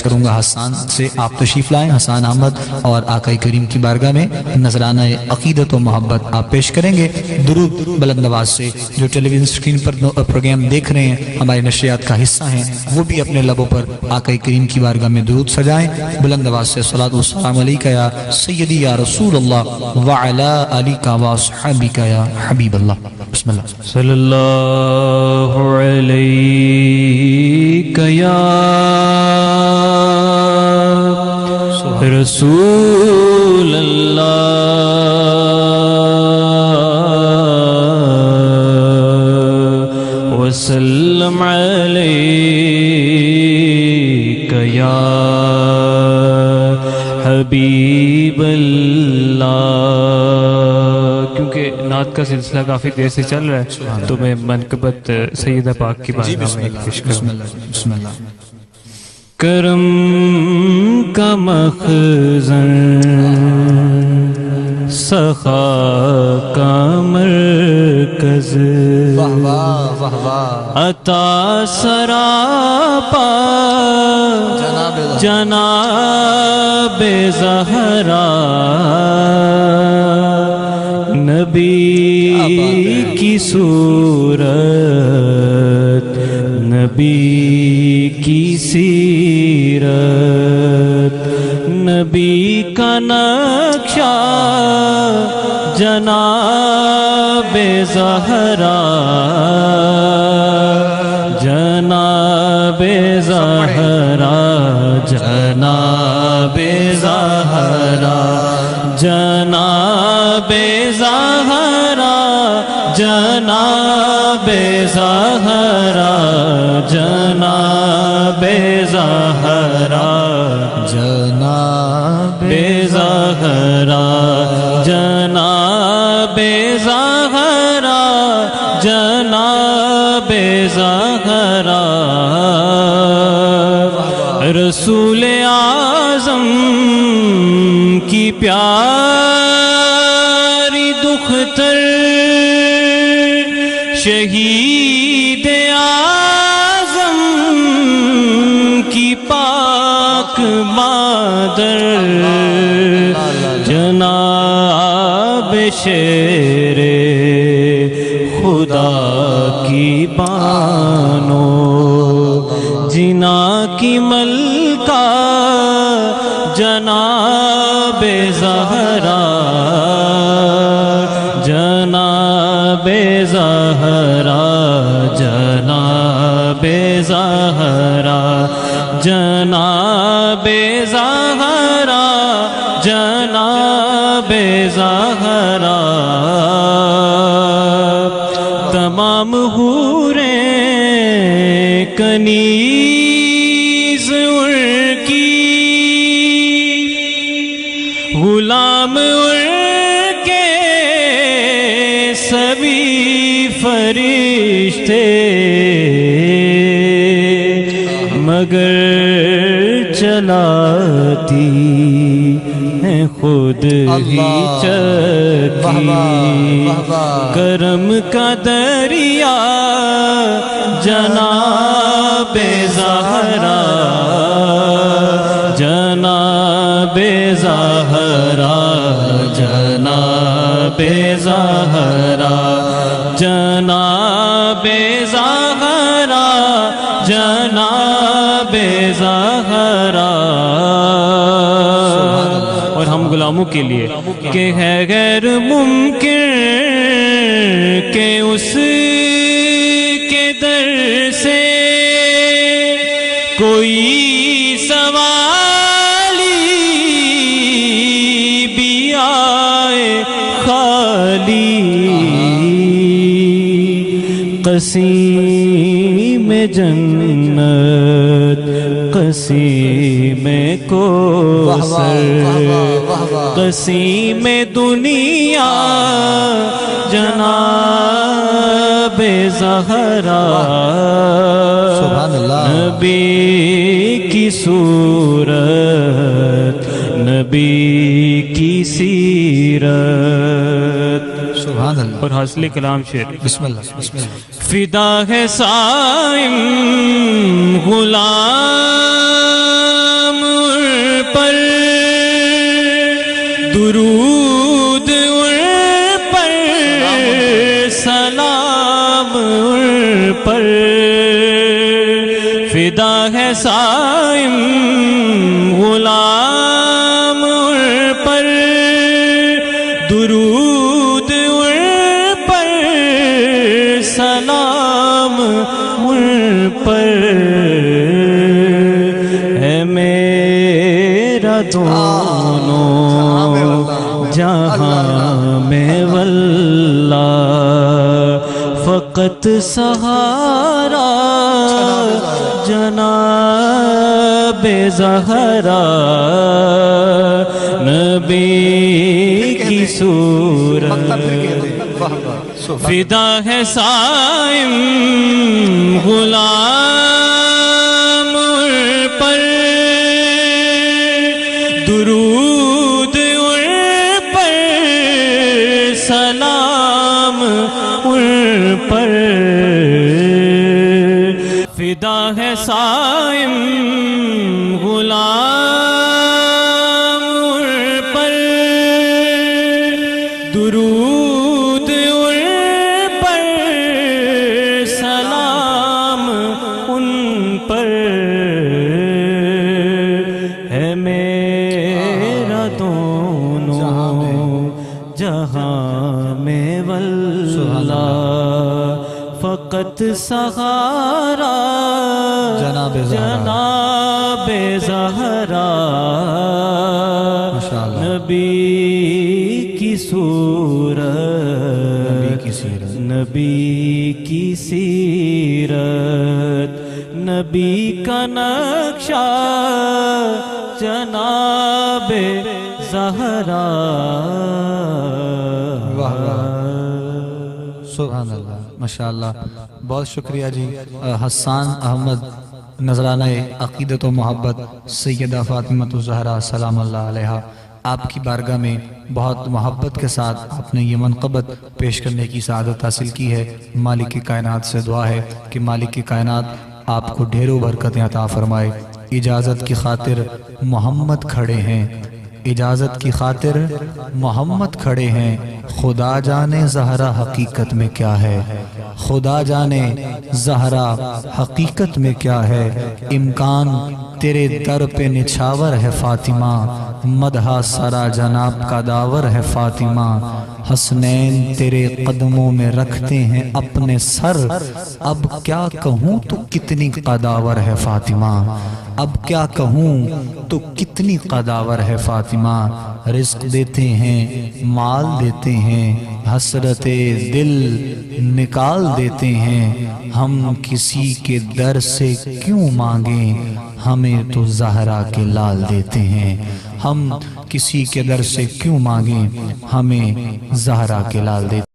کروں گا حسان سے آپ تشریف لائیں، حسان احمد، اور آقا کریم کی بارگاہ میں نذرانہ عقیدت و محبت آپ پیش کریں گے درود بلند آواز سے۔ جو ٹیلی ویژن اسکرین پر پروگرام دیکھ رہے ہیں، ہمارے نشریات کا حصہ ہیں، وہ بھی اپنے لبوں پر آقا کریم کی بارگاہ میں درود سجائیں بلند آواز سے۔ صلاۃ والسلام علیکہ یا سیدی یا رسول اللہ وعلی آلک واصحابک یا حبیب اللہ۔ بسم اللہ۔ صلی اللہ علیکہ یا رسول اللہ وسلم علیکہ یا حبیب اللہ۔ کیونکہ نعت کا سلسلہ کافی دیر سے چل رہا ہے تو میں منقبت سیدہ پاک کی بارگاہ میں پیش کروں۔ بسم اللہ۔ کرم کا مخزن، سخا کا مرکز، عطا سراپا جناب زہرا، نبی کی صورت، نبی کی سیرت، نبی کا نقشہ جناب زہرا، جناب زہرا، جناب زہرا، جناب زہرا، جناب زہرا، جناب زہرا، جناب زہرا، جناب زہرا، جناب زہرا، رسول اعظم کی پیاری دختر، شہید اعظم کی پاک مادر، جناب شیر خدا کی بانو، جنا کی ملکہ جناب زہرا، جناب زہرا، جناب زہرا، جناب زہرا، جناب زہرا، تمام حوریں کنیز ان کی، غلام ان کے سبھی فرشتے، مگر چلاتی ہیں خود ہی چکی، کرم کا دریا جناب زہرا، جناب زہرا، جناب زہرا، جناب زہرا، جناب زہرا، اور ہم غلاموں کے لیے کہ ہے غیر ممکن کہ اس کے در سے کوئی سوالی بھی آئے خالی، قسیم جنت، قسیم کوثر، قسیم دنیا جناب زہرا، نبی کی صورت، نبی کی سیرت۔ سبحان اللہ۔ اور حاصل کلام شعر، بسم اللہ، بسم اللہ۔ فدا ہے صائم غلام درود ان پر سلام ان پر فدا ہے صائم غلام ان پر درود ان پر سلام ان پر ہے میرا دونوں جہاں میں واللہ فقط سہارا جناب زہرا نبی کی صورت فدا ہے صائم غلام پر درود ان پر سلام ان پر فدا ہے صائم غلام ان پر درود ان پر سلام ان پر ہے میرا دونوں جہاں میں واللہ فقط سہارا جناب زہرا نبی کی صورت نبی کی سیرت نبی کا نقشہ جناب زہرا سبحان اللہ ماشاءاللہ بہت شکریہ جی حسان احمد نذرانہ عقیدت و محبت سیدہ فاطمۃ الزہرا سلام اللہ علیہا آپ کی بارگاہ میں بہت محبت کے ساتھ آپ نے یہ منقبت پیش کرنے کی سعادت حاصل کی ہے مالک کائنات سے دعا ہے کہ مالک کائنات آپ کو ڈھیروں برکتیں عطا فرمائے اجازت کی خاطر محمد کھڑے ہیں اجازت کی خاطر محمد کھڑے ہیں خدا جانے زہرا حقیقت میں کیا ہے خدا جانے زہرا حقیقت میں کیا ہے امکان تیرے در پہ نچھاور ہے فاطمہ مدحہ سرا جناب کا داور ہے فاطمہ حسنین تیرے قدموں میں رکھتے ہیں اپنے سر اب کیا کہوں تو کتنی قداور ہے فاطمہ اب کیا کہوں تو کتنی قداور ہے فاطمہ رزق دیتے ہیں مال دیتے ہیں حسرت دل نکال دیتے ہیں ہم کسی کے در سے کیوں مانگیں ہمیں تو زہرا کے لال دیتے ہیں ہم کسی کے در سے کیوں مانگیں ہمیں زہرا کے لال دیتے ہیں